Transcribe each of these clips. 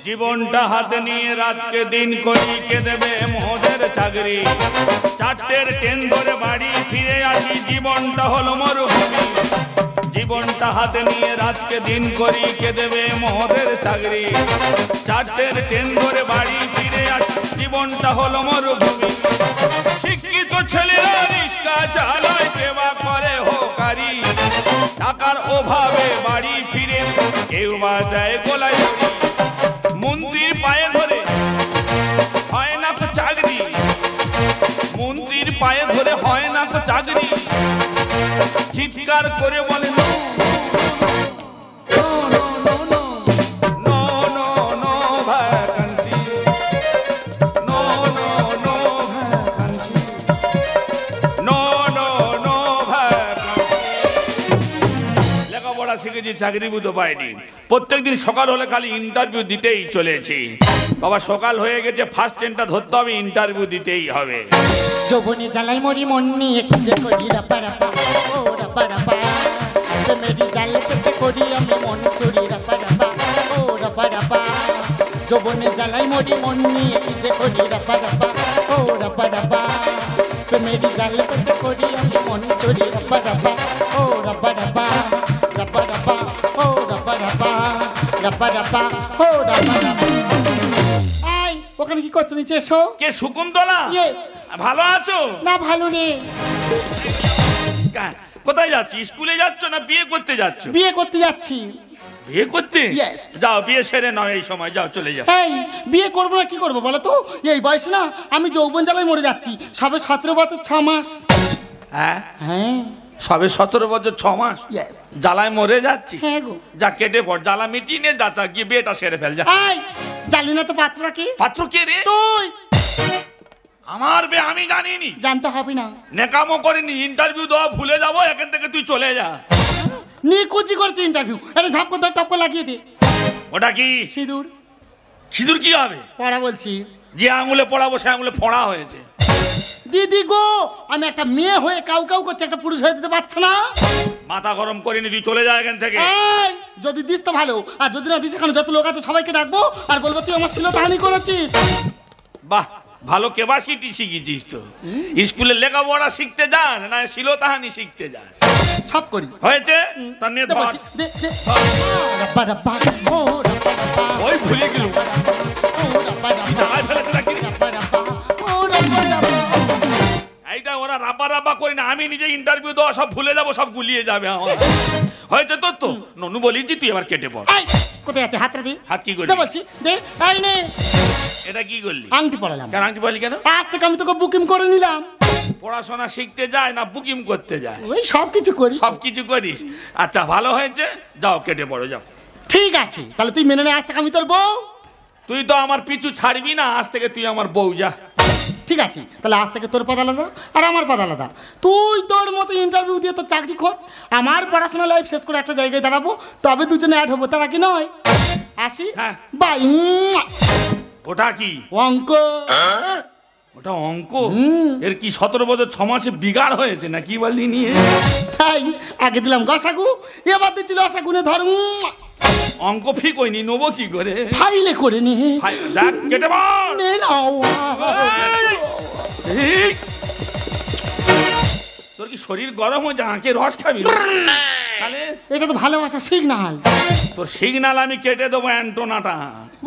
জীবনটা হাতে নিয়ে রাতকে দিন করি কে দেবে মোদের চাকরি চারটের ট্রেন ধরে বাড়ি ফিরে আসি জীবনটা হলো মরুভূমি জীবনটা হাতে নিয়ে রাতকে দিন করি কে দেবে মোদের চাকরি চারটের ট্রেন ধরে বাড়ি ফিরে আসি জীবনটা হলো মরুভূমি শিক্ষিত ছেলেরা রিক্সা চালায় সেবা করে হোকারি টাকার অভাবে বাড়ি ফিরে কেউ বা দেয় গোলায় মন্ত্রীর পায়ে ধরে হয় না তো চাকরি মন্ত্রীর পায়ে ধরে হয় না তো চাকরি চিৎকার করে বলে চাকরি বুঝতে পাইনি প্রত্যেকদিন সকাল হলে খালি ইন্টারভিউ দিতেই চলেছি বাবা সকাল হয়ে গেছে ফার্স্ট ট্রেনটা ধরতে হবে ইন্টারভিউ দিতেই হবে যৌবনে জ্বালাই মরি মন নিয়ে কি যে করি রাপা রাপা ও রাপা রাপা প্রেমেরই জালে পেতে করি আমি মন চুরি রাপা রাপা ও রাপা রাপা যৌবনে জ্বালাই মরি মন নিয়ে কি যে করি রাপা রাপা ও রাপা রাপা প্রেমেরই জালে পেতে করি আমি মন চুরি রাপা রাপা ও রাপা রাপা রাপা রাপা ও রাপা রাপা রাপা রাপা ও রাপা রাপা আই ওখানে কি করছো নিচে এসো কে শকুন্তলা ইয়েস ভালো আছো না ভালো রে কোথায় যাচ্ছি স্কুলে যাচ্ছ না বিয়ে করতে যাচ্ছ বিয়ে করতে যাচ্ছি বিয়ে করতে Yes. যাও বিয়ে সেরে নাও এই সময় যাও চলে যাও এই বিয়ে করবো না কি করবো বলো তো এই বয়সে না আমি যৌবন জ্বালায় মরে যাচ্ছি সবে 17 বছর 6 মাস হ্যাঁ হ্যাঁ সবে 17 বছর 6 মাস ইয়েস জ্বালায় মরে যাচ্ছি হ্যাঁ গো যা কেটে পড় জ্বালা মিটিয়ে নে দাতা গিয়ে বিয়েটা সেরে ফেল যা এই জানি না তো পাত্রটা কি পাত্র কে রে তুই আমার বে আমি জানিনি জানতে হবে না নেকামো করিনি ইন্টারভিউ দেওয়া ভুলে যাবো এখান থেকে তুই চলে যা নিকুচি করছে ইন্টারভিউ আরে ঝাপ করে টপ করে লাগিয়ে দে ওটা কি সিঁদুর সিঁদুর কি হবে পড়া বলছি যে আঙুলে পড়াবো সে আঙুলে ফোড়া হয়েছে দিদি গো আমি একটা মেয়ে হয়ে কাউ কাউ করছে একটা পুরুষ হয়ে দিতে পারছে না মাথা গরম করিনি তুই চলে যা এখান থেকে এই যদি দিস তো ভালো আর যদি না দিস এখানে যত লোক আছে সবাইকে ডাকবো আর বলবো তুই আমার শিলতাহানি করেছিস বাহ ভালো কেবাসিটি শিখেছিস তো স্কুলে লেখাপড়া শিখতে যাস না শিলতাহানি শিখতে যাস সব করি হয়েছে তার নিয়ে ধর দে দে রাপা রাপা ও রাপা রাপা ওই ভুলে গেল ও রাপা রাপা জায়গায় ফেলেছে নাকি রাপা রাপা ও রাপা রাপা এইটা ওরা রাপা রাপা করি না আমি নিজে ইন্টারভিউ দেওয়া সব ভুলে যাবো সব গুলিয়ে যাবে আমার হয়েছে তোর তো ননু বলিছি তুই এবার কেটে পড় এই কোথায় আছে হাতটা দে হাত কি করলি দে বলছি দে এই নে এটা কি করলি আংটি পড়ালাম কেন আংটি বলি কেন আজ থেকে আমি তোকে বুকিং করে নিলাম পড়াশোনা শিখতে যায় না বুকিং করতে যায় ওই সব কিছু করি সব কিছু করিস আচ্ছা ভালো হয়েছে যাও কেটে পড়ো যাও ঠিক আছে তাহলে তুই মেনে নে আজ থেকে আমি তোর বউ তুই তো আমার পিছু ছাড়বি না আজ থেকে তুই আমার বউ যা ঠিক আছে তাহলে আজ থেকে তোর পদ আলাদা আর আমার পদ আলাদা তুই তোর মতো ইন্টারভিউ দিয়ে তোর চাকরি খোঁজ আমার পড়াশোনা লাইফ শেষ করে একটা জায়গায় দাঁড়াবো তবে দুজনে অ্যাড হবো তারা কি নয় আসি হ্যাঁ। বাই ওটা কি অঙ্ক ওটা অঙ্ক এর কি 17 বছর 6 মাসে বিগাড় হয়েছে না কি বললি নিয়ে তাই আগে দিলাম গসাগু এবার দিচ্ছিল আশাগুনে ধর অঙ্ক ফিক হয়নি নেবো কি করে ফাইলে করে নে দেখ কেটে পড় নে নাও এই, তোর কি শরীর গরম হয়ে আঁকে রস খাবি তাহলে এটা তো ভালোবাসা সিগনাল তোর সিগনাল আমি কেটে দেবো অ্যান্টোনাটা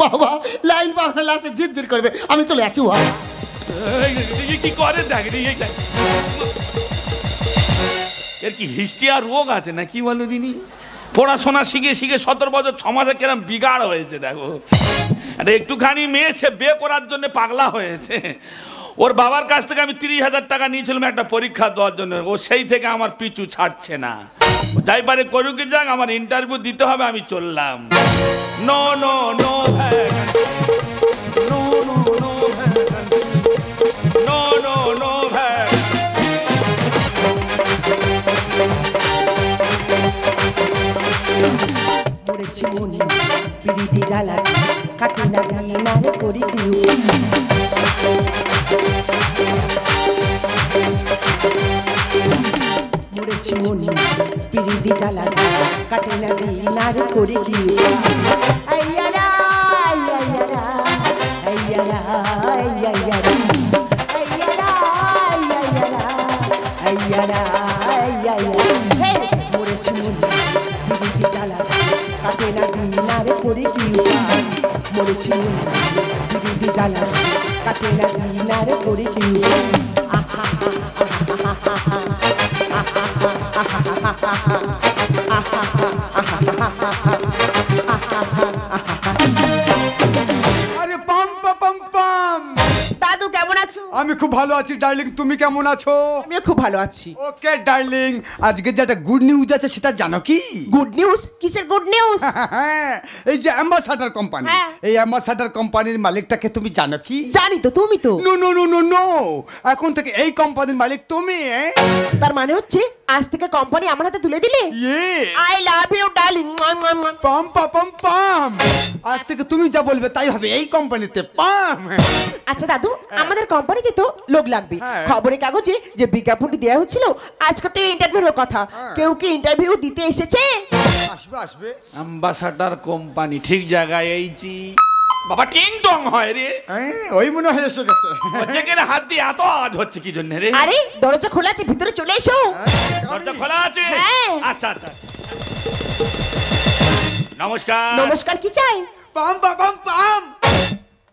বাবা লাইন পাবে লাস্টে ঝিরঝির করবে আমি চলে যাচ্ছি কি করে দেখ এর কি হিস্ট্রি আর রোগ আছে না কি বলো দিনি পড়াশোনা শিখে শিখে 17 বছর 6 মাসে কিরম বিগাড় হয়েছে দেখো আরে একটুখানি মেয়ে সে বিয়ে করার জন্য পাগলা হয়েছে ওর বাবার কাছ থেকে আমি 30,000 টাকা নিয়েছিলাম একটা পরীক্ষা দেওয়ার জন্য ও সেই থেকে আমার পিছু ছাড়ছে না যাই পারে করুক যাক আমার ইন্টারভিউ দিতে হবে আমি চললাম no no no no no no no no no মরেছি মনি পিরিতি জ্বালা কাটি না দিয়ে না করি দিও মরেছি মনি পিরিতি জ্বালা কাটি না দিয়ে না করি দিও আইয়ারা পাই মরেছি বিরিতি জ্বালা কাটে না দিন আর করেছি আরে পাম পাম পাম। দাদু কেমন আছো? আমি খুব ভালো আছি ডার্লিং, তুমি কেমন আছো? আমিও খুব ভালো আছি। ওকে ডার্লিং, আজকে যেটা গুড নিউজ আছে সেটা জানো কি? Good news? কিসের গুড নিউজ? এই যে অ্যাম্বাসাডার কোম্পানি, হ্যাঁ। এই অ্যাম্বাসাডার কোম্পানির মালিকটাকে তুমি জানো কি? জানি তো, তুমি তো। No no no no no, এখন থেকে এই কোম্পানির মালিক তুমি। তার মানে হচ্ছে আজ থেকে কোম্পানি আমার হাতে তুলে দিলে? ইয়ে আই লাভ ইউ ডার্লিং। পাম পাম পাম, আজ থেকে তুমি যা বলবে তাই হবে এই কোম্পানিতে। পাম। আচ্ছা দাদু, আমাদের কোম্পানিতে তো লোক লাগবে। হ্যাঁ। খবরের কাগজে যে বিজ্ঞাপনটি দেওয়া হচ্ছিল, আজকে তো ইন্টারভিউর কথা। কেউ কি ইন্টারভিউ দিতে এসেছে? আসবে আসবে। অ্যাম্বাসাডার কোম্পানি ঠিক জায়গায় এইছি। বাবা টিং টং হয় রে, ওই মনে হয় এসে গেছে। যেখানে হাত দিয়ে এত আওয়াজ হচ্ছে কি জন্য রে? আরে দরজা খোলা আছে, ভিতরে চলে এসো। দরজা খোলা আছে? হ্যাঁ। আচ্ছা আচ্ছা। নমস্কার। নমস্কার, কি চাই? পাম পাম পাম।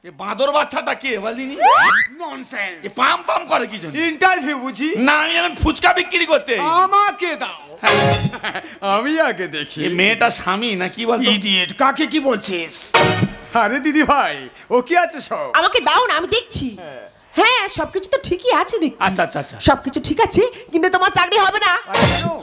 এ বাঁদর বাচ্চাটা কে বলিনি? ননসেন্স। এ পাম পাম করে কি জন্য? ইন্টারভিউ বুঝি? না, আমি এখন ফুচকা বিক্রি করতে। আমাকে দাও, আমি আগে দেখি। এ মেয়েটা স্বামী না কি বলতো? ইডিয়েট, কাকে কি বলছিস? আরে দিদি ভাই, ও কি আছে সব? আমাকে দাও না, আমি দেখছি। হ্যাঁ, সবকিছু তো ঠিকই আছে দেখছি। আচ্ছা আচ্ছা আচ্ছা। সবকিছু ঠিক আছে, কিন্তু তোমার চাকরি হবে না।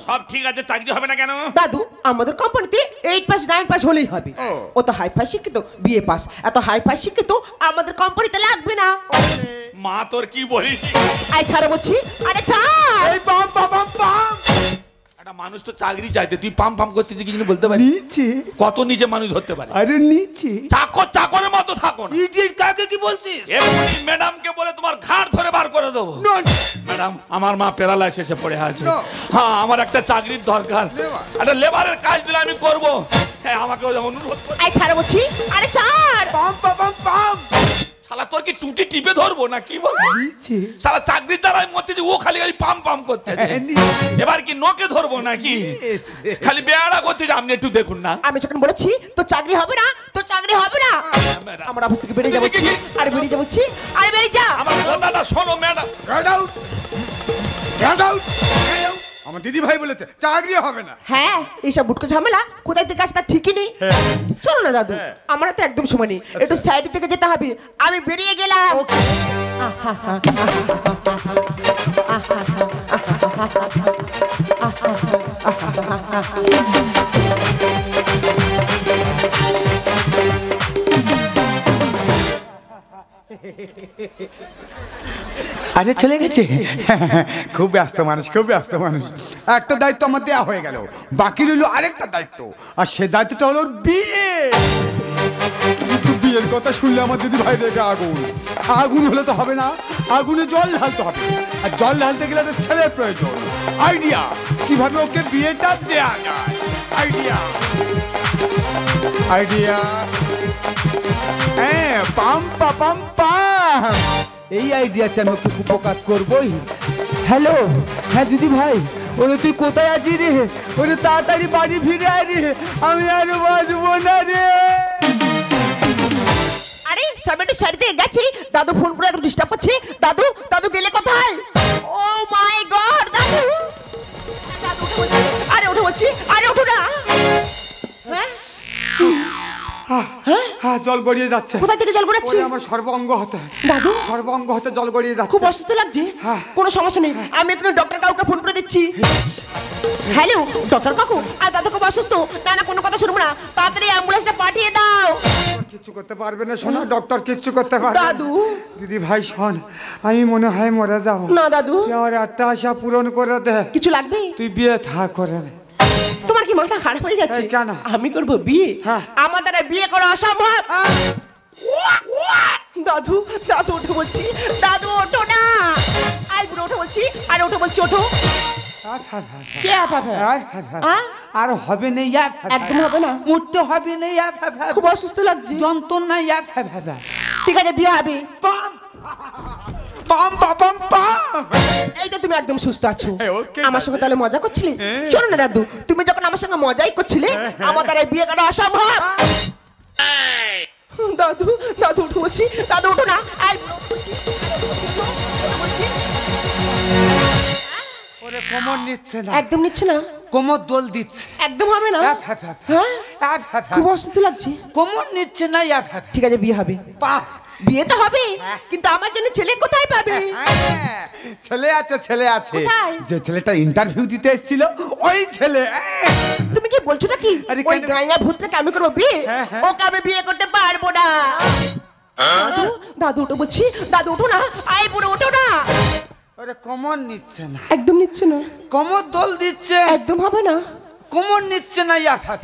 সব ঠিক আছে, চাকরি হবে না কেন? দাদু, আমাদের কোম্পানিতে 8 পাস 9 পাস হলেই হবে। ও। ও তো হাই ফাই শিক্ষিত, বিএ পাস। এত হাই ফাই শিক্ষিত আমাদের কোম্পানিতে লাগবে না। মা তোর কি বলিস? আই ছাড়ো বলছি। আরে ছাড়। এই পাম পাম পাম। একটা মানুষ তো চাকরি চাইতে, তুই পাম পাম করতেছিস কি জন্য বলতে পারি? নিচে। কত নিচে মানুষ ধরতে পারে? আরে নিচে। চাকর চাকরের মতো থাকো না। ইডিয়েট, কাকে কি বলছিস? এমনি ম্যাডামকে বলে তোমার ঘাড় ধরে বার করে দেবো। ম্যাডাম, আমার মা প্যারালাইসিসে পড়ে আছে। No. হ্যাঁ, আমার একটা চাকরির দরকার। একটা লেবারের কাজ দিলে আমি করব। হ্যাঁ, আমাকে অনুরোধ কর। আই ছাড়ো বলছি। আরে ছাড়। পাম পাম পাম। শালা তোর কি টুটি টিপে ধরবো না কি বল? নিচে। শালা চাকরির দ্বারা আমি মরতে যে ও খালি খালি পাম পাম করতে আছে। এবার কি নোকে ধরবো নাকি? খালি বেয়ারা করতে যে আপনি একটু দেখুন না। আমি যখন বলেছি তো চাকরি হবে না, তো চাকরি হবে না। ম্যাডাম, আমার অফিস থেকে বেরিয়ে যাবো। আরে বেরিয়ে যাবো। আরে বেরিয়ে যা। আমার কথাটা শোনো madam. Get out, get out. আমার দিদি ভাই বলেছে চাকরি হবে না। হ্যাঁ, এইসব বুটকো ঝামেলা কোথায় থেকে আসে তা ঠিকই নেই। শোনো না দাদু, আমার তো একদম সময় নেই। একটু সাইড থেকে যেতে হবে। আমি বেরিয়ে গেলাম। আরে চলে গেছে? খুব ব্যস্ত মানুষ, খুব ব্যস্ত মানুষ। একটা দায়িত্ব আমার দেওয়া হয়ে গেল, বাকি রইল আরেকটা দায়িত্ব। আর সে দায়িত্বটা হলো ওর বিয়ে। কিন্তু বিয়ের কথা শুনলে আমার দিদি ভাই রেখে আগুন। আগুন হলে তো হবে না, আগুনে জল ঢালতে হবে। আর জল ঢালতে গেলে তো ছেলের প্রয়োজন। আইডিয়া, কিভাবে ওকে বিয়েটা দেয়া যায়। Idea, idea. হ্যাঁ, পাম পাম পাম। এই আইডিয়াতে আমি খুব উপকার করবই। হ্যালো, হ্যাঁ দিদি ভাই, ওরে তুই কোথায় আছিস রে? ওরে তাড়াতাড়ি বাড়ি ফিরে আয় রে, আমি আর বাঁচবো না রে। আরে সামনে সাইড থেকে গেছি, দাদু ফোন করে এত ডিস্টার্ব করছে। দাদু, দাদু গেলে কোথায়? ও মাই গড, দাদু। দাদু উঠে বলছি। আরে উঠে বলছি। আরে উঠো না। হ্যাঁ, হ্যাঁ, জল গড়িয়ে যাচ্ছে। কোথা থেকে জল গড়াচ্ছে? ওরে আমার সর্বাঙ্গ হতে, দাদু, সর্বাঙ্গ হতে জল গড়িয়ে যাচ্ছে। খুব অসুস্থ লাগছে। হ্যাঁ। কোনো সমস্যা নেই, আমি একটু ডক্টর কাকুকে ফোন করে দিচ্ছি। হ্যালো ডক্টর কাকু, আর দাদু খুব অসুস্থ। না না, কোনো কথা শুনবো না, তাড়াতাড়ি অ্যাম্বুলেন্সটা পাঠিয়ে দাও। কিচ্ছু করতে পারবে না শোনা, ডক্টর কিচ্ছু করতে পারবে না। দাদু। দিদি ভাই শোন, আমি মনে হয় মরে যাবো। না দাদু, তুই আমার একটা আশা পূরণ করে দে। কিছু লাগবে? তুই বিয়ে থা করে নে। তোমার কি মাথা খারাপ হয়ে গেছে? এই কেন? আমি করব বিয়ে? হ্যাঁ। আমার দ্বারা বিয়ে করা অসম্ভব। দাদু, দাদু ওঠো বলছি। দাদু ওঠো না। আই বুড়ো ওঠো বলছি। আরে ওঠো বলছি, ওঠো। কে আর হবে না, একদম হবে না, উঠতে হবে না, খুব অসুস্থ লাগছে। যন্ত্রণা। ঠিক আছে, বিয়ে হবে। পাম পাম পাম পাম। এই তো তুমি একদম সুস্থ আছো। হ্যাঁ, ওকে, আমার সঙ্গে তাহলে মজা করছিলে? হ্যাঁ। শোনো না দাদু, তুমি যখন আমার সঙ্গে মজাই করছিলে, আমার দ্বারা বিয়ে করা অসম্ভব। দাদু দাদু উঠো বলছি, দাদু উঠো না। ওরে কোমর নিচ্ছে না, একদম নিচ্ছে না, কোমর দোল দিচ্ছে, একদম হবে না। হ্যাঁ খুব অস্বস্তি লাগছে, কোমর নিচ্ছে না। ঠিক আছে বিয়ে হবে, বিয়ে তো হবে, কিন্তু আমার জন্য ছেলে কোথায় পাবে? ছেলে আছে, ছেলে আছে। কোথায়? যে ছেলেটা ইন্টারভিউ দিতে এসেছিল ওই ছেলে। তুমি কি বলছো নাকি? ওই গাঁয়া ভূতটাকে আমি করবো বিয়ে? ওকে আমি বিয়ে করতে পারবো না। দাদু দাদু উঠো বলছি, দাদু উঠো না, আই বুড়ো উঠো না। ওরে কোমর নিচ্ছে না, একদম নিচ্ছে না, কোমর দোল দিচ্ছে, একদম হবে না, কোমর নিচ্ছে না।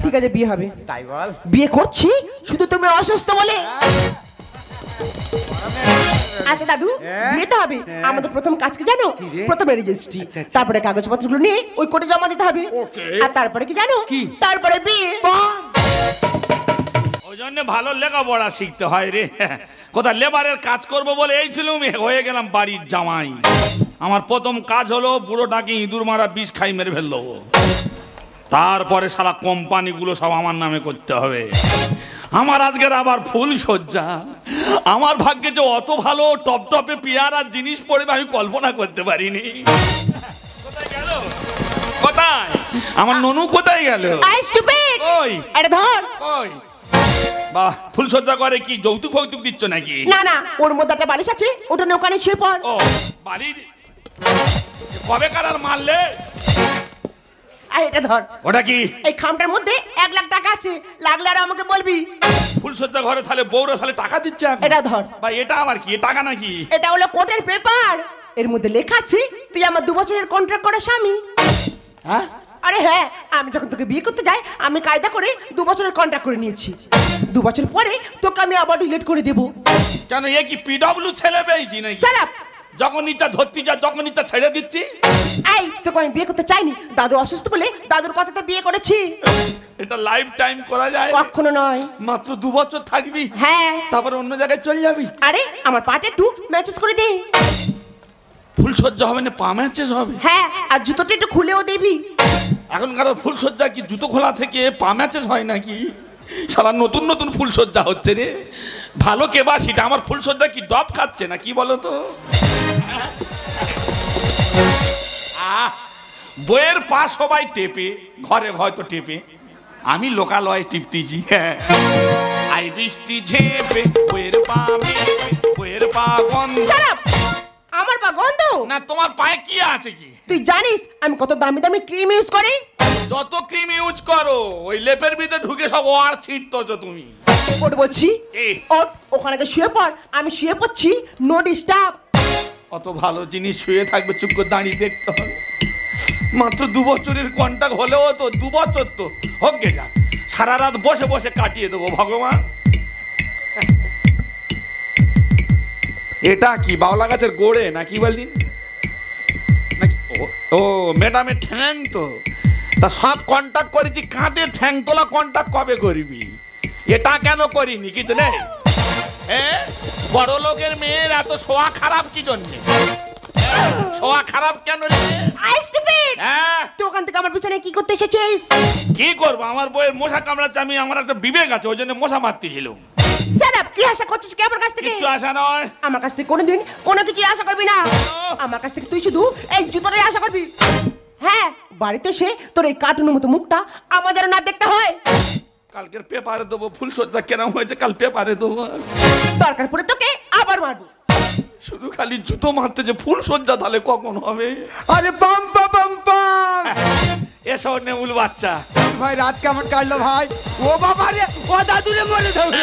ঠিক আছে বিয়ে হবে, তাই বল। বিয়ে করছি শুধু তুমি অসুস্থ বলে। আচ্ছা দাদু বিয়ে তো হবে, আমাদের প্রথম কাজ কি জানো? প্রথমে রেজিস্ট্রি, তারপরে কাগজপত্রগুলো নিয়ে ওই কোর্টে জমা দিতে হবে, আর তারপরে কি জানো? তারপরে বিয়ে। ওই জন্য ভালো লেখাপড়া শিখতে হয় রে। কোথায় লেবারের কাজ করব বলে এই ছিল, হয়ে গেলাম বাড়ির জামাই। আমার প্রথম কাজ হলো বুড়োটাকে ইঁদুর মারা বিষ খাই মেরে ফেললো, তারপরে সারা কোম্পানিগুলো সব আমার নামে করতে হবে। আমার আজকের আবার ফুল সজ্জা। আমার ভাগ্যে যে অত ভালো টপ টপে পেয়ারার জিনিস পড়বে আমি কল্পনা করতে পারিনি। কোথায় গেল? কোথায় আমার ননু? কোথায় গেল? ওই আরে ধর ওই বাহ, ফুল সজ্জা করে কি যৌতুক ফৌতুক দিচ্ছ নাকি? না না, ওর মধ্যে একটা বালিশ আছে, ওটা নিয়ে ওখানে শুয়ে পড়। ও বাড়ির কবে কালার মারলে? এটা ধর। ওটা কি? এই খামটার মধ্যে 1 লাখ টাকা আছে, লাগলে আর আমাকে বলবি। ফুলসজ্জা ঘরে তাহলে বউরা তাহলে টাকা দিচ্ছে এখন? এটা ধর। ভাই এটা আবার কি টাকা নাকি? এটা হলো কোর্টের পেপার, এর মধ্যে লেখা আছে তুই আমার 2 বছরের কন্ট্রাক্ট করা স্বামী। হ্যাঁ? আরে হ্যাঁ, আমি যখন তোকে বিয়ে করতে যাই আমি কায়দা করে 2 বছরের কন্ট্রাক্ট করে নিয়েছি। 2 বছর পরে তোকে আমি আবার ডিলিট করে দেব। কেন এ কি পিডব্লিউ ছেলে পেয়েছি নাকি? Shut up. যখন ইচ্ছা ধরতি যা, যখন ইচ্ছা ছেড়ে দিচ্ছি। এই তোকে আমি বিয়ে করতে চাইনি, দাদু অসুস্থ বলে দাদুর কথাতে বিয়ে করেছি। এটা লাইফ টাইম করা যায়? কখনো নয়। মাত্র 2 বছর থাকবি? হ্যাঁ। তারপর অন্য জায়গায় চলে যাবি? আরে আমার পাটা একটু ম্যাচেস করে দে। ফুলসজ্জা হবে না পা ম্যাচেস হবে? হ্যাঁ, আর জুতোটা একটু খুলেও দিবি। এখনকার ফুলসজ্জা কি জুতো খোলা থেকে পা ম্যাচেস হয় নাকি? সারা নতুন নতুন ফুলসজ্জা হচ্ছে রে। ভালো কেবা সেটা, আমার ফুলসজ্জা কি ডব খাচ্ছে না কি বলো তো? বইয়ের পা সবাই টেপে, ঘরে হয়তো টেপে, আমি লোকালয়ে টিপতেছি। আই বৃষ্টি ঝেপে বইয়ের পা মেপে, বইয়ের পা গন্ধ। আমার পা গন্ধ না, তোমার পায়ে কি আছে কি? তুই জানিস আমি কত দামি দামি ক্রিম ইউজ করি? যত ক্রিম ইউজ করো ওই লেপের ভিতরে ঢুকে সব ওয়ার ছিটতেছো তুমি। ওট বলছি, ওট ওখানে শুয়ে পড়, আমি শুয়ে পড়ছি, নো ডিস্টার্ব। অত ভালো জিনিস শুয়ে থাকবে, চুপ করে দাঁড়িয়ে দেখতে হবে। মাত্র 2 বছরের কন্ট্রাক্ট হলেও তো 2 বছর তো হোক গে যা, সারা রাত বসে বসে কাটিয়ে দেবো ভগবান। এটা কি বাউলা গাছের গোড়ে নাকি বললি? ও ম্যাডামের ঠ্যাং তো, তা সব কন্ট্যাক্ট করেছি, কাঁধে ঠ্যাং তোলা কন্ট্যাক্ট কবে করবি? এটা কেন করিনি কিছু নেই? বড় লোকের মেয়ের এত শোয়া খারাপ কি জন্য? শোয়া খারাপ কেন রে? তুই ওখান থেকে আমার পিছনে কি করতে এসেছিস? কি করবো, আমার বইয়ের মশা কামড়াচ্ছে, আমি আমার একটা বিবেক আছে ওই জন্য মশা মারতেছিল। কি আশা করছিস কি আমার কাছ থেকে? কিছু আশা নয়। আমার কাছ থেকে কোনোদিন কোনো কিছু আশা করবি না। আমার কাছ থেকে তুই শুধু এই জুতোটাই আশা করবি। হ্যাঁ, বাড়িতে এসে তোর এই কার্টুনের মতো মুখটা আমার যেন না দেখতে হয়। কালকের পেপারে দেবো ফুলসজ্জা কেরম হয়েছে, কাল পেপারে দেবো। দরকার পড়ে তোকে আবার মারবো। শুধু খালি জুতো মারতে, যে ফুলসজ্জা তাহলে কখন হবে? আরে বাম বাম বাম। এসো নেউল বাচ্চা। ভাই রাত কেমন কাটলো ভাই? ও বাবা রে, ও দাদুরে মরে যাবে।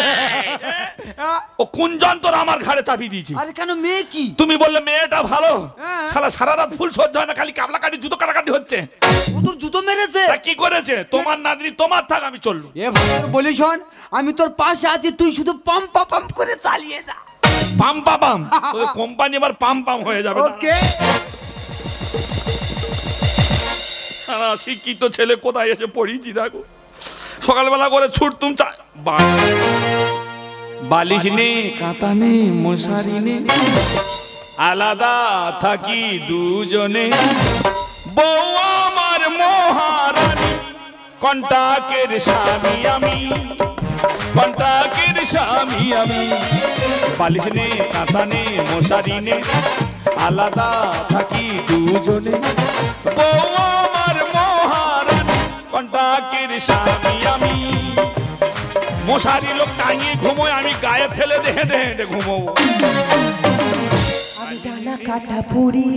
ও কোন যন্ত্র আমার ঘাড়ে চাপিয়ে দিয়েছি? আরে কেন, মেয়ে কি? তুমি বললে মেয়েটা ভালো, শালা সারা রাত ফুল সহ্য হয় না, খালি কাবলা কাটি জুতো কাটাকাটি হচ্ছে। ও তোর জুতো মেরেছে? তা কি করেছে? তোমার নাতনি তোমার থাক, আমি চললু। এ ভাই বলি শোন, আমি তোর পাশে আছি, তুই শুধু পাম্প পাম্প করে চালিয়ে যা। পাম পাম কোম্পানি আবার পাম পাম হয়ে যাবে। ওকে। শিক্ষিত ছেলে কোথায় এসে পড়িয়েছি দেখো। সকালবেলা করে ছুটতুম, বালিশ নেই, কাঁথা নেই, মশারি নেই, আলাদা থাকি দুজনে। বউ আমার মহারানী, কন্টাকের স্বামী আমি। কন্টাকের স্বামী আমি, বালিশ নে কাঁথা নে মশারি নে, আলাদা থাকি দুজনে, বউ আমার মহারানী, কন্টাকের স্বামী আমি। মশারি লোক টাঙিয়ে ঘুমোয়, আমি গায়ে ফেলে দেখে দেখে ঘুমোবো। আমি ডানা কাটা পড়ি,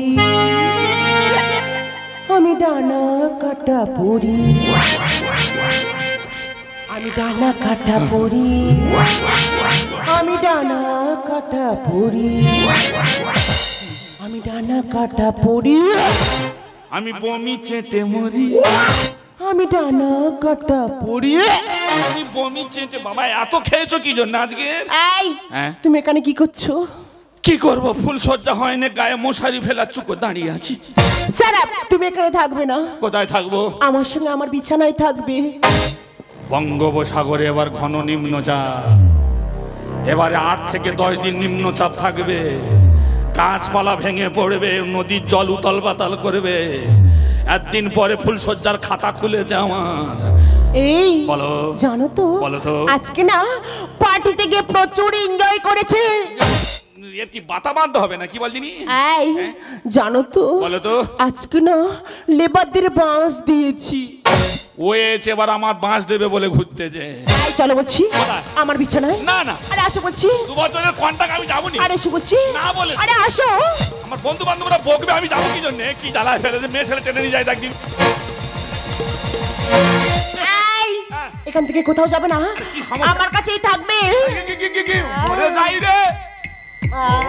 আমি ডানা কাটা পড়ি, আমি ডানা কাটা পড়ি, আমি ডানা কাটা পড়ি, আমি ডানা কাটা পড়ি, আমি বমি চেটে মরি, আমি ডানা কাটা পড়ি, আমি বমি চেটে। বাবা এত খেয়েছো কি জন্য আজকে? এই হ্যাঁ? তুমি এখানে কি করছো? কি করবো, ফুল সজ্জা হয়নি, গায়ে মশারি ফেলা চুকো দাঁড়িয়ে আছি। স্যার তুমি এখানে থাকবে না, কোথায় থাকবো? আমার সঙ্গে আমার বিছানায় থাকবে। বঙ্গোপসাগরে এবার ঘন নিম্নচাপ, এবারে 8 থেকে 10 দিন নিম্নচাপ থাকবে, গাছপালা ভেঙে পড়বে, নদীর জল উতল পাতাল করবে। একদিন পরে ফুলসজ্জার খাতা খুলেছে আমার। এই বলো। জানো তো, বলো তো। আজকে না পার্টিতে গিয়ে প্রচুর এনজয় করেছে। এর কি বাতা বাঁধতে হবে না কি বলছিনি? এই জানো তো, বলো তো। আজকে না লেবারদের বাঁশ দিয়েছি। ওয়েছে এবার আমার বাঁশ দেবে বলে ঘুরতেছে। এই চলো বলছি কোথায়? আমার বিছানায়। না না, আরে আসো বলছি। 2 বছরের কন্টাক্ট আমি যাবনি। আরে এসো বলছি। না বলে। আরে আসো। আমার বন্ধু বান্ধবরা বকবে, আমি যাবো কি জন্য? কি জ্বালায় ফেলেছে, মেয়ে ছেলে টেনে নিয়ে যায় একদিন। এই এখান থেকে কোথাও যাবে না, কি সমস্যা? আমার কাছেই থাকবে। কি ওরে যাই রে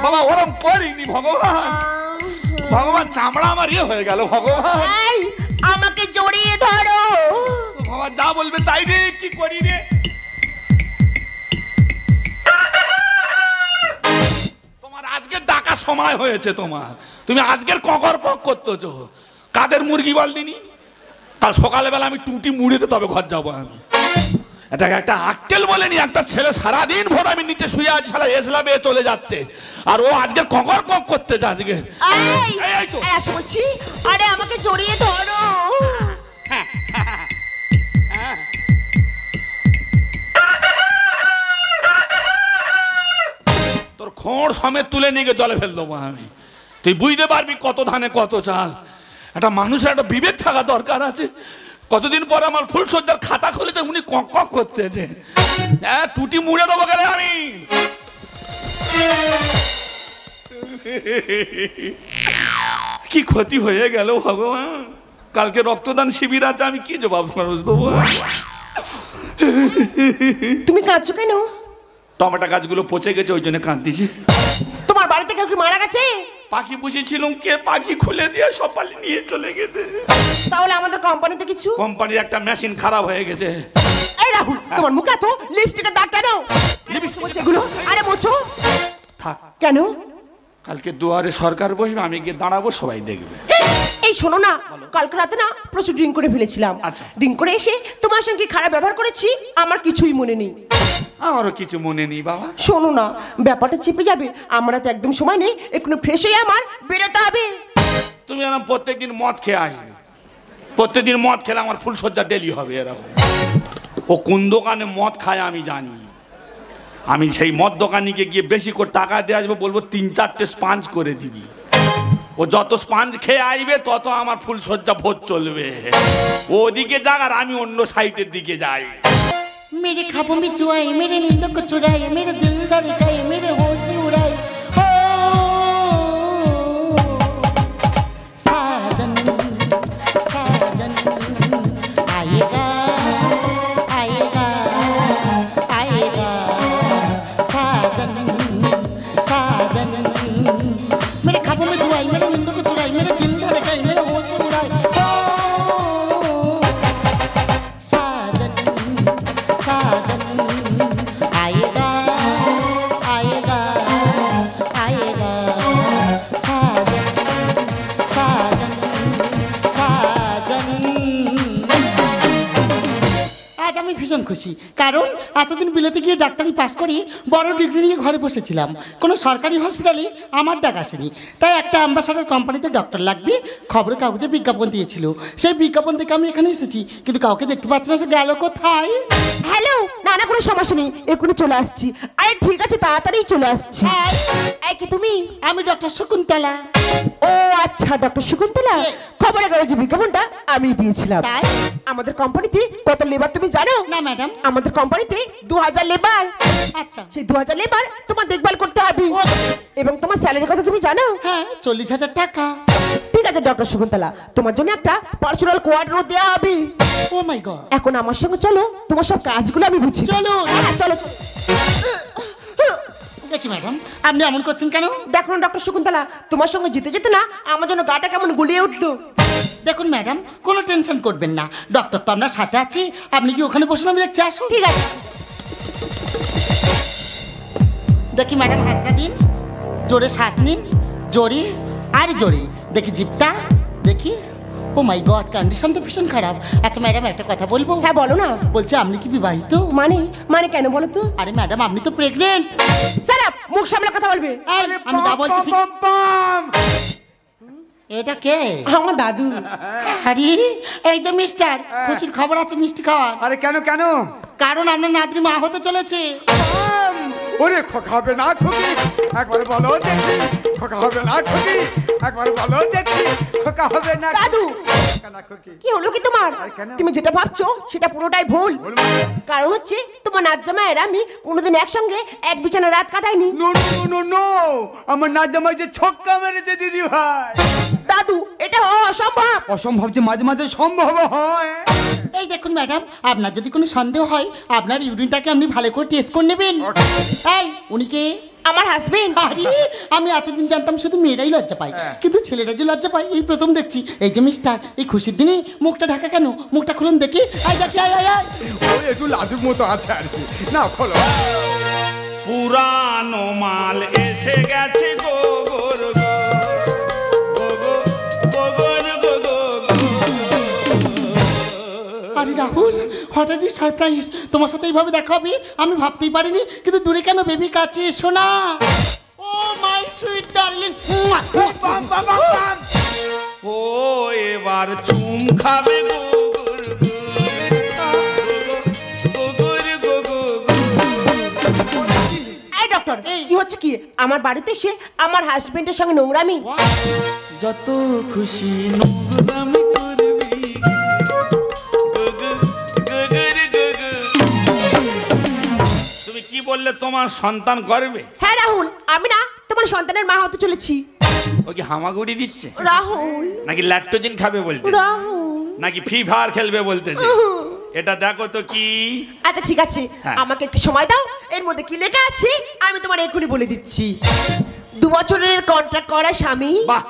বাবা, ওরম করিনি ভগবান। ভগবান চামড়া আমার ইয়ে হয়ে গেল ভগবান। এই আমাকে জড়িয়ে ধরো। ভগবান যা বলবে তাই রে, কি করি রে? তোমার আজকে ডাকা সময় হয়েছে তোমার, তুমি আজকের ককর কক করতেছো। কাদের মুরগি বলদিনি? কাল সকালবেলা আমি টুটি মুড়িতে তবে ঘর যাবো আমি। এটাকে একটা আক্কেল বলেনি, একটা ছেলে সারাদিন ভোর আমি নিচে শুয়ে আছি, শালা এসলা বেয়ে চলে যাচ্ছে, আর ও আজকে ককর কক করতেছে আজকে। এই তো। আসো বলছি। আরে আমাকে জড়িয়ে ধরো। তোর খড় সমেত তুলে নিয়ে গিয়ে জলে ফেল দেবো আমি। তুই বুঝতে পারবি কত ধানে কত চাল। একটা মানুষের একটা বিবেক থাকা দরকার আছে। কতদিন পরে আমার ফুলসজ্জার খাতা খুলেছে, উনি কক কক করতেছে। হ্যাঁ, টুটি মুড়ে দেবো গেলে আমি। কি ক্ষতি হয়ে গেল ভগবান। কালকে রক্তদান শিবির আছে, আমি কি জবাব দেবো? তুমি কাঁদছো কেন? টমেটো গাছগুলো পচে গেছে, ওই জন্য কাঁদতেছি। তোমার বাড়িতে কেউ কি মারা গেছে? পাখি পুষেছিলাম, কে পাখি খুলে দিয়ে সব পালি নিয়ে চলে গেছে। তাহলে আমাদের কোম্পানিতে কিছু? কোম্পানির একটা মেশিন খারাপ হয়ে গেছে। এই রাহুল, তোমার মুখে এত লিপস্টিকের দাগ কেন? লিপস্টিক বলছে এগুলো। আরে মোছো। থাক, কেন? কালকে দুয়ারে সরকার বসবে, আমি গিয়ে দাঁড়াবো, সবাই দেখবে। এই শোনো না, কালকে রাতে না প্রচুর ড্রিঙ্ক করে ফেলেছিলাম। আচ্ছা। ড্রিঙ্ক করে এসে তোমার সঙ্গে খারাপ ব্যবহার করেছি, আমার কিছুই মনে নেই। আমারও কিছু মনে নেই বাবা। শোনো না, ব্যাপারটা চেপে যাবে, আমরা তো একদম সময় নেই, একটু ফ্রেশ হয়ে আমার বেরোতে হবে। তুমি এরকম প্রত্যেকদিন মদ খেয়ে আসবে, প্রত্যেকদিন মদ খেলে আমার ফুলসজ্জা ডেলি হবে এরকম। ও কোন দোকানে মদ খায় আমি জানি। আমি সেই মদ দোকানিকে গিয়ে বেশি করে টাকা দিয়ে আসবো, বলবো 3-4টে স্পাঞ্জ করে দিবি। ও যত স্পাঞ্জ খেয়ে আসবে তত আমার ফুলসজ্জা ভোজ চলবে। ও ওদিকে যাক আর আমি অন্য সাইডের দিকে যাই। मेरे ख्वाबों में जो आए, मेरे नींदों को चुराए, मेरे दिल धड़काए, मेरे होश उड़ाए। हो साजन साजन आएगा आएगा आएगा साजन साजन। मेरे ख्वाबों में जो आए, मेरे नींदों को चुराए, मेरे दिल धड़काए, मेरे होश उड़ाए। साजन साजन आएगा आएगा ভীষণ খুশি, কারণ এতদিন বিলেতে গিয়ে ডাক্তারি পাস করি বড় ডিগ্রি নিয়ে ঘরে বসেছিলাম, কোনো সরকারি হসপিটালে আমার ডাক আসেনি। তাই একটা অ্যাম্বাসাডার কোম্পানিতে ডক্টর লাগবে, খবরের কাগজে বিজ্ঞাপন দিয়েছিল। সেই বিজ্ঞাপন থেকে আমি এখানে এসেছি, কিন্তু কাউকে দেখতে পাচ্ছি না, সে গেল কোথায়? হ্যালো, না না কোনো সমস্যা নেই, এক্ষুনি চলে আসছি। আরে ঠিক আছে, তাড়াতাড়ি চলে আসছি। এই কি তুমি? আমি ডক্টর শকুন্তলা। ও আচ্ছা, ডক্টর শকুন্তলা। খবরের কাগজে বিজ্ঞাপনটা আমি দিয়েছিলাম। তাই? আমাদের কোম্পানিতে কত লেবার তুমি জানো? না ম্যাডাম। আমাদের কোম্পানিতে 2000 লেবার। আচ্ছা। সেই 2000 লেবার তোমার দেখভাল করতে হবে। এবং তোমার স্যালারির কথা তুমি জানো? হ্যাঁ, 40,000 টাকা। ঠিক আছে ডক্টর শকুন্তলা, তোমার জন্য একটা পার্সোনাল কোয়ার্টারও দেওয়া হবে। ও মাই গড। এখন আমার সঙ্গে চলো, তোমার সব কাজগুলো আমি বুঝি। চলো। হ্যাঁ চলো। দেখি ম্যাডাম, আপনি এমন করছেন কেন? দেখো না ডক্টর শকুন্তলা, তোমার সঙ্গে যেতে যেতে না আমার জন্য গাটা কেমন গুলিয়ে উঠলো। দেখুন ম্যাডাম, কোনো টেনশন করবেন না, ডক্টর তো আপনার সাথে আছে। আপনি কি ওখানে বসুন, আমি দেখছি। আসুন। ঠিক আছে। দেখি ম্যাডাম, হাতটা দিন, জোরে শ্বাস নিন, জোরে আর জোরে। দেখি জিপটা, দেখি। ও মাই গড, কন্ডিশন তো ভীষণ খারাপ। আচ্ছা ম্যাডাম, একটা কথা বলবো? হ্যাঁ বলো না। বলছি, আপনি কি বিবাহিত? মানে মানে কেন বলো তো? আরে ম্যাডাম, আপনি তো প্রেগনেন্ট। স্যার মুখ সামলে কথা বলবে। আমি যা বলছি ঠিক। এটা কে? আমার দাদু। আরে এই যে মিস্টার, খুশির খবর আছে মিষ্টি খাওয়ার। আরে কেন কেন? কারণ আপনার নাতনি মা হতে চলেছে। ওরে খোকা হবে না খুকি, একবার বলো দেখি। খোকা হবে না খুকি, একবার বলো দেখি। খোকা হবে না দাদু। না খুকি। কি হলো কি তোমার? আর কেন? তুমি যেটা ভাবছো সেটা পুরোটাই ভুল। কারণ হচ্ছে তোমার নাত জামাইয়ের আমি কোনোদিন একসঙ্গে এক বিছানায় রাত কাটাইনি। নো নো নো নো, আমার নাচ জামাই যে ছক্কা মেরেছে দিদি ভাই। দাদু, এটা অসম্ভব। অসম্ভব যে মাঝে মাঝে সম্ভব হয়। এই দেখুন ম্যাডাম, আপনার যদি কোনো সন্দেহ হয় আপনার ইউরিনটাকে আপনি ভালো করে টেস্ট করে নেবেন। এই উনিকে আমার হাজবেন্ড। আরে আমি এতদিন জানতাম শুধু মেয়েরাই লজ্জা পায়, কিন্তু ছেলেরা যে লজ্জা পায় এই প্রথম দেখছি। এই যে মিস্টার, এই খুশির দিনে মুখটা ঢাকা কেন? মুখটা খুলুন দেখি। আয় দেখি, আয় আয় আয়। ওই একটু লাজুক মতো আছে আর কি। না খোলো। পুরানো মাল এসে গেছে গো গোর গো গো গো গো গো গো আরে রাহুল, হঠাৎই সারপ্রাইজ। তোমার সাথে এইভাবে দেখা হবে আমি ভাবতেই পারিনি। কিন্তু দূরে কেন বেবি, কাছে এসো না। ও মাই সুইট ডার্লিং। ও এবার চুম খাবে গো গোর গো গো গো গো গো। এই ডক্টর, কি হচ্ছে কি? আমার বাড়িতে এসে আমার হাজবেন্ডের সঙ্গে নোংরামি। যত খুশি নোংরামি করবি গো গো গো গো গো গো। তুমি কি বললে তোমার সন্তান করবে? হ্যাঁ রাহুল, আমি না তোমার সন্তানের মা হতে চলেছি। ও কি হামাগুড়ি দিচ্ছে? রাহুল, নাকি ল্যাকটোজেন খাবে বলতে, রাহুল। নাকি ফ্রি ফায়ার খেলবে বলতেছে? এটা দেখো তো কি। আচ্ছা ঠিক আছে, হ্যাঁ। আমাকে একটু সময় দাও। এর মধ্যে কি লেখা আছে আমি তোমার এক্ষুনি বলে দিচ্ছি। 2 বছরের কন্ট্রাক্ট করা স্বামী, বাহ,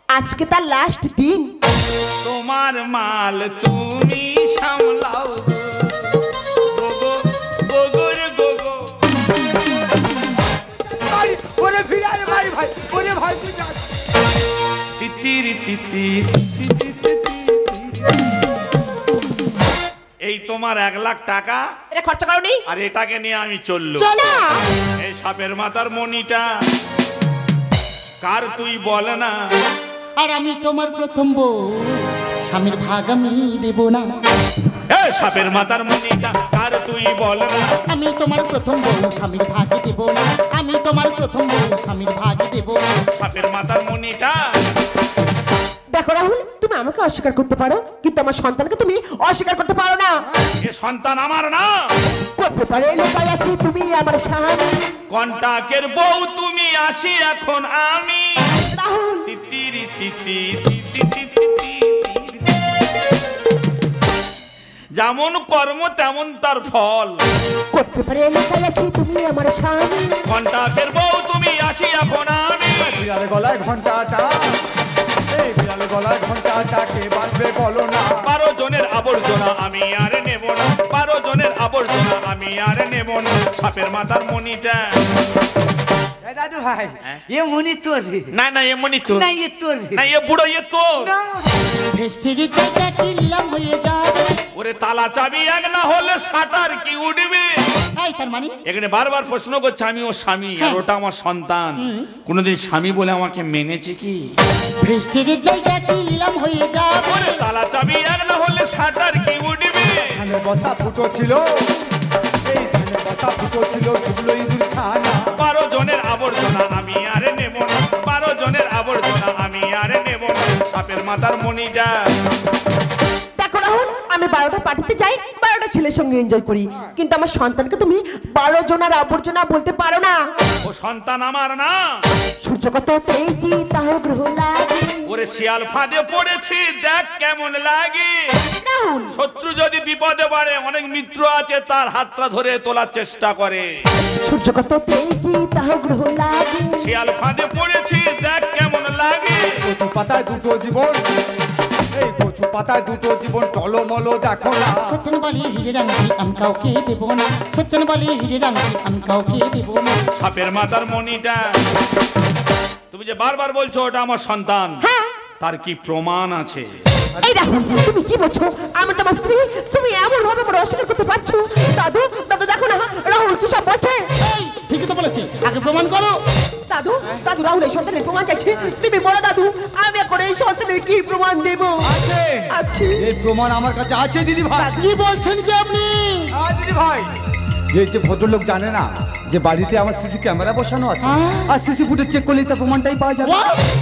আজকে তার লাস্ট দিন। তোমার মাল তুমি সামলাও গো গো গো গো রে গো গো। ভাই, ওরে ফিরে আরে ভাই ভাই, ওরে ভাই তুই যা। তিতিরি তিতিরি তিতিরি। এই তোমার 1 লাখ টাকা, এটা খরচা করনি? আর এটাকে নিয়ে আমি চললো। চলো। এই সাপের মাথার মনিটা কার তুই বল না। আর আমি তোমার প্রথম বউ, স্বামীর ভাগ আমি দেব না। এ সাপের মাথার মনিটা কার তুই বল না। আমি তোমার প্রথম বউ, স্বামীর ভাগ দেব না। আমি তোমার প্রথম বউ, স্বামীর ভাগ দেব না। সাপের মাথার মনিটা। দেখো রাহুল, তুমি আমাকে অস্বীকার করতে পারো, কিন্তু আমার সন্তানকে তুমি অস্বীকার করতে পারো না। এ সন্তান আমার না। কোন পেপারে লেখা আছে তুমি আমার স্বামী? কন্টাকের বউ তুমি, আসি এখন আমি। রাহুল, তিতিরি তিতিরি তিতিরি। যেমন কর্ম তেমন তার ফল। কোন পেপারে লেখা আছে তুমি আমার স্বামী? কন্টাকের বউ তুমি, আসি এখন আমি। বিড়ালে গলায় ঘন্টাটা, এই বিড়ালে গলায় ঘন্টাটা কে বাঁধবে বলো না। 12 জনের আবর্জনা আমি আর নেব না। 12 জনের আবর্জনা আমি আর নেব না। সাপের মাথার মনিটা। এ দাদু ভাই এ মনি তোর না না এমনি তো না এ তোর না এ বুড়ো এ তো ভেস্টির জায়গা কিনলাম হয়ে যাবে। ওরে তালা চাবি এক না হলে শাটার কি উঠবে এই তার মানে এখানে বারবার প্রশ্ন করছে আমি ওর স্বামী আর ওটা আমার সন্তান কোনোদিন স্বামী বলে আমাকে মেনেছে কি ভেস্টির জায়গা কিনলাম হয়ে যাবে। ওরে তালা চাবি এক না হলে শাটার কি উঠবে ধানে বসা ফুটো ছিল এই ধানে বসা ফুটো ছিল ডুবলো ইঁদুর ছানা 12 জনের আবর্জনা আমি আরে নেব না 12 জনের আবর্জনা আমি আরে নেব না সাপের মাথার মণিটা দেখো রাহুল, আমি 12টা পার্টিতে যাই, 12টা ছেলের সঙ্গে এনজয় করি, কিন্তু আমার সন্তানকে তুমি 12 জনের আবর্জনা বলতে পারো না। ও সন্তান আমার না সূর্য কত তেজি তাহ গ্রহ লাগে। ওরে শিয়াল ফাঁদে পড়েছি দেখ কেমন লাগে রাহুল, শত্রু যদি বিপদে পড়ে অনেক মিত্র আছে তার হাতটা ধরে তোলার চেষ্টা করে সূর্য কত তেজি তাহ গ্রহ লাগে। শিয়াল ফাঁদে পড়েছি দেখ কেমন লাগে কচু পাতায় দুটো জীবন এই কচু পাতায় দুটো জীবন টলমলো দেখো না সত্যন বলি হিরে রাঙি আমি কাউকে দেব না। সত্যন বলি হিরে রাঙি আমি কাউকে দেব না। সাপের মাথার মণিটা তুমি যে বারবার বলছো ওটা আমার সন্তান তার কি প্রমাণ আছে এই রাহুল, তুমি কি বলছো? আমি তোমার স্ত্রী, তুমি এমন ভাবে আমার অস্বীকার করতে পারছো? দাদু, দাদু দেখো না রাহুল কি সব বলছে। এই ঠিকই তো বলেছে, আগে প্রমাণ করো। দাদু, দাদু রাহুল এই সন্তানের প্রমাণ চাইছে, তুমি বলো দাদু আমি এখন এই সন্তানের কি প্রমাণ দেব? আছে আছে। এই প্রমাণ আমার কাছে আছে দিদি ভাই কি বলছেন কি আপনি? দিদি ভাই এই যে ভদ্রলোক জানে না যে বাড়িতে আমার সিসি ক্যামেরা বসানো আছে আর সিসি ফুটেজ চেক করলেই তার প্রমাণটাই পাওয়া যাবে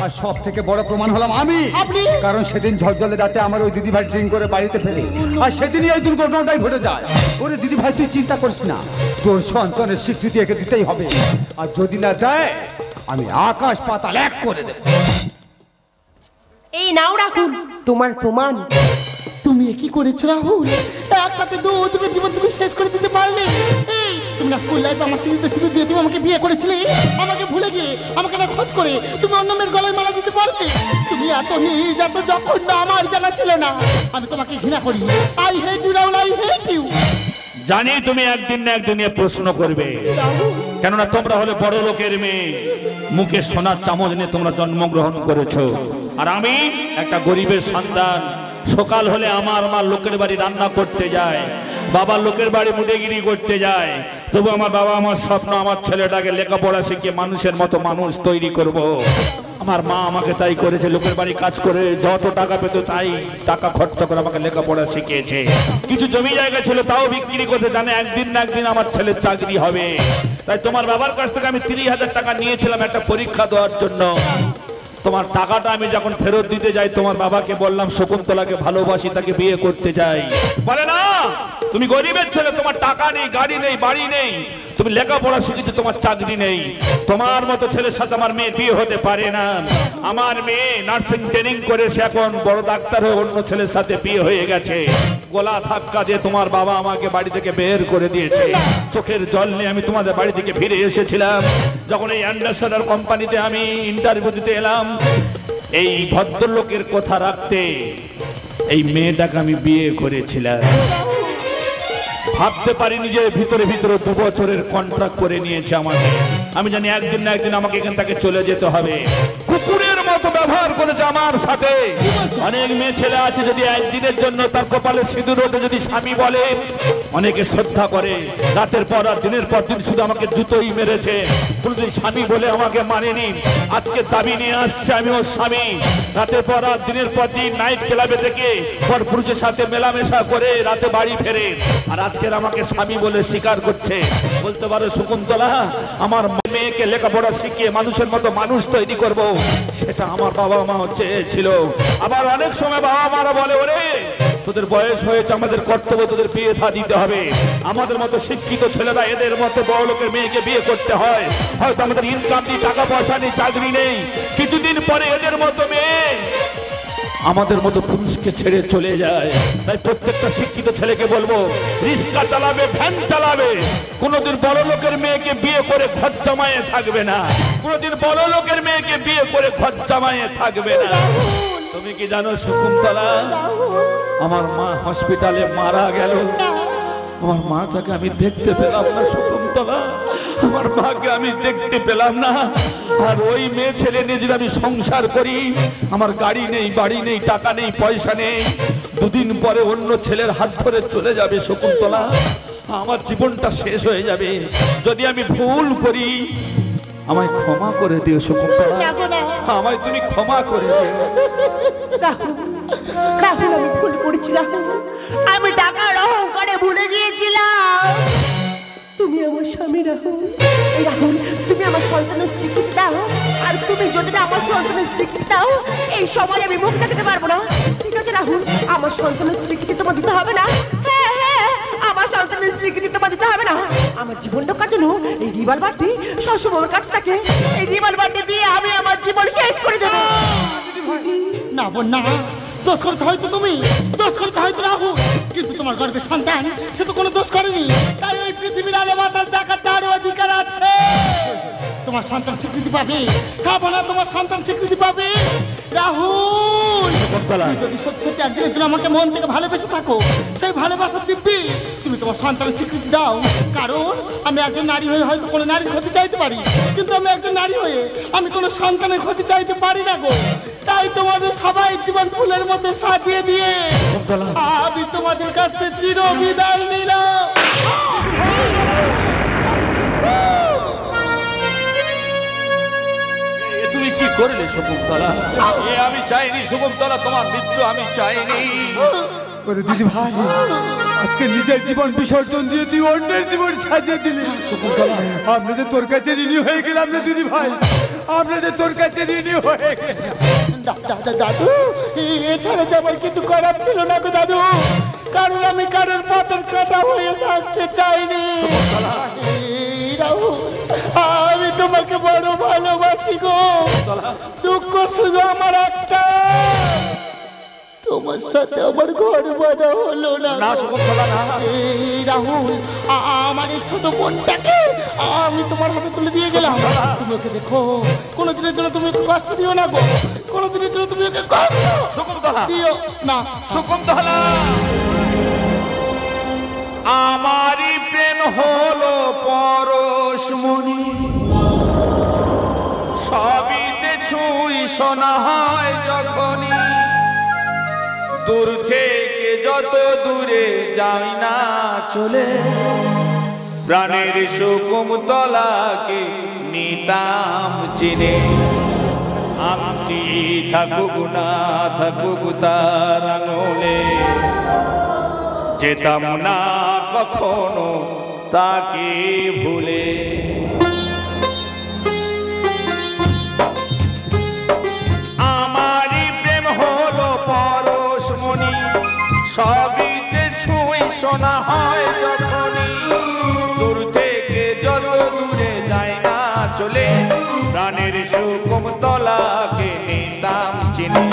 আর সব থেকে বড় প্রমাণ হলাম আমি আপনি? কারণ সেদিন ঝলঝলে রাতে আমার ওই দিদি ভাই ড্রিঙ্ক করে বাড়িতে ফেরে আর সেদিনই এই দুর্ঘটনাটাই ঘটে যায় ওরে দিদি ভাই তুই চিন্তা করিস না তোর সন্তানের স্বীকৃতি একে দিতেই হবে আর যদি না দেয় আমি আকাশ পাতাল এক করে দেব এই নাও রাহুল তোমার প্রমাণ। তুমি কি করেছো রাহুল? একসাথে দুটো জীবন তুমি শেষ করে দিতে পারলে। এই তুমি না স্কুল লাইফে আমার সিঁদুরতে সিঁদুর দিয়ে তুমি আমাকে বিয়ে করেছিলে, আমাকে ভুলে গিয়ে আমাকে না খোঁজ করে তুমি অন্য মেয়ের গলায় মালা দিতে পারলে। তুমি এত নিজ এত যখন না আমার জানা ছিল না। আমি তোমাকে ঘৃণা করি। I hate you Rahul, I hate you. জানি তুমি একদিন না একদিন এ প্রশ্ন করবে কেননা তোমরা হলে বড় লোকের মেয়ে মুখে সোনার চামচ নিয়ে তোমরা জন্মগ্রহণ করেছো আর আমি একটা গরিবের সন্তান সকাল হলে আমার লোকের বাড়ি রান্না করতে যায় বাবার লোকের বাড়ি মুটেগিরি করতে যায় তবু আমার বাবা আমার স্বপ্ন আমার ছেলেটাকে লেখাপড়া শিখিয়ে মানুষের মতো মানুষ তৈরি করব। আমার মা আমাকে তাই করেছে লোকের বাড়ি কাজ করে যত টাকা পেত তাই টাকা খরচা করে আমাকে লেখাপড়া শিখিয়েছে কিছু জমি জায়গা ছিল তাও বিক্রি করতে জানে একদিন না একদিন আমার ছেলের চাকরি হবে তাই তোমার বাবার কাছ থেকে আমি 30,000 টাকা নিয়েছিলাম একটা পরীক্ষা দেওয়ার জন্য তোমার টাকাটা আমি যখন ফেরত দিতে যাই তোমার বাবাকে বললাম শকুন্তলাকে ভালোবাসি তাকে বিয়ে করতে যাই বলে না তুমি গরিবের ছেলে তোমার টাকা নেই গাড়ি নেই বাড়ি নেই তুমি লেখাপড়া শিখেছো তোমার চাকরি নেই তোমার মতো ছেলের সাথে আমার মেয়ে বিয়ে হতে পারে না আমার মেয়ে নার্সিং ট্রেনিং করে সে এখন বড় ডাক্তার হয়ে অন্য ছেলের সাথে বিয়ে হয়ে গেছে গলা ধাক্কা দিয়ে তোমার বাবা আমাকে বাড়ি থেকে বের করে দিয়েছে চোখের জল নিয়ে আমি তোমাদের বাড়ি থেকে ফিরে এসেছিলাম যখন এই অ্যান্ডারসনের কোম্পানিতে আমি ইন্টারভিউ দিতে এলাম এই ভদ্রলোকের কথা রাখতে এই মেয়েটাকে আমি বিয়ে করেছিলাম ভাবতে পারিনি যে ভিতরে ভিতরে 2 বছরের কন্ট্রাক্ট করে নিয়েছে আমাকে আমি জানি একদিন না একদিন আমাকে এখান থেকে চলে যেতে হবে কুকুরের মতো ব্যবহার করেছে আমার সাথে অনেক মেয়ে ছেলে আছে যদি একদিনের জন্য তার কপালে সিঁদুর ওঠে যদি স্বামী বলে অনেকে শ্রদ্ধা করে রাতের পর আর দিনের পর দিন শুধু আমাকে জুতোই মেরেছে কোনদিন স্বামী বলে আমাকে মানেনি আজকে দাবি নিয়ে আসছে আমি ওর স্বামী রাতের পর আর দিনের পর দিন নাইট ক্লাবে থেকে পর পুরুষের সাথে মেলামেশা করে রাতে বাড়ি ফেরে আর আজকের আমাকে স্বামী বলে স্বীকার করছে বলতে পারো শকুন্তলা আমার মেয়েকে লেখাপড়া শিখিয়ে মানুষের মতো মানুষ তৈরি করব সেটা আমার বাবা মা চেয়েছিল আবার অনেক সময় বাবা মারা বলে ওরে তোদের বয়স হয়েছে আমাদের কর্তব্য তোদের বিয়ে থা দিতে হবে আমাদের মতো শিক্ষিত ছেলেরা এদের মতো বড় লোকের মেয়েকে বিয়ে করতে হয় হয়তো আমাদের ইনকাম নেই টাকা পয়সা নেই চাকরি নেই কিছুদিন পরে এদের মতো মেয়ে আমাদের মতো পুরুষকে ছেড়ে চলে যায় তাই প্রত্যেকটা শিক্ষিত ছেলেকে বলবো রিক্সা চালাবে ভ্যান চালাবে কোনোদিন বড় লোকের মেয়েকে বিয়ে করে ঘর জমায়ে থাকবে না কোনোদিন বড় লোকের মেয়েকে বিয়ে করে ঘর জমায়ে থাকবে না তুমি কি জানো শকুন্তলা আমার মা হসপিটালে মারা গেল আমার মাটাকে আমি দেখতে পেলাম না শকুন্তলা আমার মাকে আমি দেখতে পেলাম না। আর ওই মেয়ে ছেলে নিয়ে যদি আমি সংসার করি, আমার গাড়ি নেই, বাড়ি নেই, টাকা নেই, পয়সা নেই, দুদিন পরে অন্য ছেলের হাত ধরে চলে যাবে শকুন্তলা। আমার জীবনটা শেষ হয়ে যাবে। যদি আমি ভুল করি, আমায় ক্ষমা করে দিও শকুন্তলা, আমায় তুমি ক্ষমা করে দিও। রাহুল, রাহুল, আমি ভুল করেছি রাহুল, আমি টাকার অহংকারে ভুলে গিয়েছিলাম। তুমি আমার স্বামী রাহুল। এই রাহুল, তুমি আমার সন্তানের স্বীকৃতি দাও। আর তুমি যদি না আমার সন্তানের স্বীকৃতি দাও, এই সমাজে আমি মুখ দেখাতে পারবো না। ঠিক আছে রাহুল, আমার সন্তানের স্বীকৃতি তোমার দিতে হবে না। হ্যাঁ হ্যাঁ, আমার সন্তানের স্বীকৃতি তোমার দিতে হবে না। আমার জীবনটা কাটানো এই রিভলভারটি সবসময় আমার কাছে থাকে। এই রিভলভারটি দিয়ে আমি আমার জীবন শেষ করে দেবো। না বোন না, দোষ করেছে হয়তো তুমি, দোষ করেছে হয়তো রাহুল, কিন্তু তোমার গর্ভের সন্তান সে তো কোনো দোষ করেনি। তাই ওই পৃথিবীর আলো বাতাস দেখার তার অধিকার আছে। তোমার সন্তান স্বীকৃতি পাবে। হ্যাঁ বোনা, তোমার সন্তান স্বীকৃতি পাবে। রাহুল, তুমি যদি সত্যি সত্যি একদিনের জন্য আমাকে মন থেকে ভালোবেসে থাকো, সেই ভালোবাসা দিব্যি তুমি তোমার সন্তানের স্বীকৃতি দাও। কারণ আমি একজন নারী হয়ে হয়তো কোনো নারীর ক্ষতি চাইতে পারি, কিন্তু আমি একজন নারী হয়ে আমি কোনো সন্তানের ক্ষতি চাইতে পারি না গো। তাই তোমাদের সবাই জীবন ফুলের মতো সাজিয়ে দিয়ে আমি তোমাদের কাছ থেকে চির বিদায় নিলাম। তুমি কি করলে শকুন্তলা? আমি চাইনি শকুন্তলা, তোমার মৃত্যু আমি চাইনি। দিদি ভাই, আজকে নিজের জীবন বিসর্জন দিয়ে তুই অন্যের জীবন সাজিয়ে দিলি। শকুন্তলা, আমরা যে তোর কাছে ঋণী হয়ে গেলাম না দিদি ভাই, আমরা যে তোর কাছে ঋণী হয়ে গেলাম। দাদু, এছাড়া যে আমার কিছু করার ছিল না গো দাদু, কারণ আমি কারোর পাতের কাটা হয়ে থাকতে চাইনি। আমি তোমাকে বড় ভালোবাসি গো। দুঃখ শুধু আমার একটা, তোমার সাথে আমার ঘর বাঁধা হলো না। রাহুল, আমার এই ছোট বোনটাকে আমি তোমার হাতে তুলে দিয়ে গেলাম। তুমি ওকে দেখো, কোনোদিনের জন্য তুমি ওকে কষ্ট দিও না গো, কোনোদিনের জন্য তুমি ওকে কষ্ট দিও না। শকুন্তলা, আমারই প্রেম হলো পরশমণি, সবিতে ছুঁই শোনা হয় যখনই, দূর থেকে যত দূরে যাই না চলে, প্রাণের শকুন্তলাকে নিতাম চিনে। আমটি থাকুক না থাকুক তার আঙুলে, যেতাম না কখনো তাকে ভুলে। আমারই প্রেম হলো পরশমণি, সবিতে ছুঁই শোনা হয় যখনই, দূর থেকে যত দূরে যায় না চলে, প্রাণের শকুন্তলাকে নিতাম চিনে।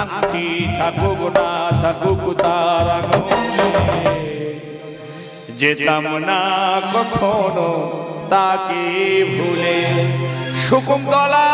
আমটি থাকুক না থাকুক তার আঙুলে, যেতাম না কখনো তাকে ভুলে। শকুন্তলা